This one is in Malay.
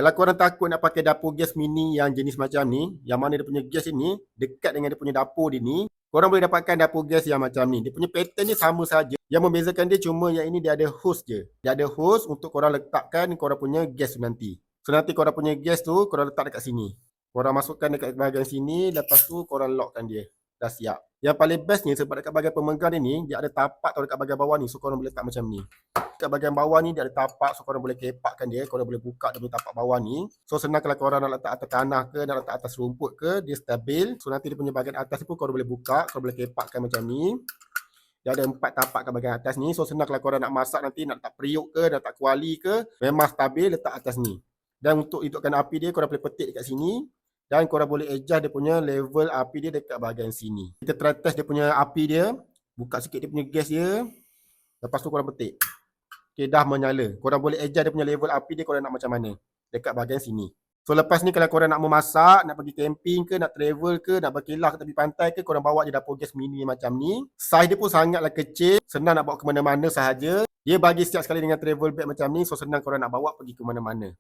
Kalau korang takut nak pakai dapur gas mini yang jenis macam ni, yang mana dia punya gas ini dekat dengan dia punya dapur dia ni, korang boleh dapatkan dapur gas yang macam ni. Dia punya pattern ni sama saja. Yang membezakan dia cuma yang ini dia ada hose je. Dia ada hose untuk korang letakkan korang punya gas tu nanti. So nanti korang punya gas tu korang letak dekat sini. Korang masukkan dekat bahagian sini, lepas tu korang lockkan dia. Dah siap. Yang paling bestnya sebab dekat bahagian pemegang ni, dia ada tapak tau dekat bahagian bawah ni. So korang boleh letak macam ni. Dekat bahagian bawah ni dia ada tapak, so korang boleh kepakkan dia, korang boleh buka dia punya tapak bawah ni. So senang kalau korang nak letak atas tanah ke, nak letak atas rumput ke, dia stabil. So nanti dia punya bahagian atas ni pun korang boleh buka, korang boleh kepakkan macam ni. Dia ada 4 tapak kat bahagian atas ni. So senang kalau korang nak masak nanti, nak letak periuk ke, nak letak kuali ke, memang stabil letak atas ni. Dan untuk hidupkan api dia, korang boleh petik dekat sini. Dan korang boleh adjust dia punya level api dia dekat bahagian sini. Kita try test dia punya api dia. Buka sikit dia punya gas dia. Lepas tu korang petik. Okay, dah menyala. Korang boleh adjust dia punya level api dia korang nak macam mana. Dekat bahagian sini. So lepas ni kalau korang nak memasak, nak pergi camping ke, nak travel ke, nak berkelah ke tepi pantai ke, korang bawa je dapur gas mini macam ni. Saiz dia pun sangatlah kecil. Senang nak bawa ke mana-mana sahaja. Dia bagi siap sekali dengan travel bag macam ni. So senang korang nak bawa pergi ke mana-mana.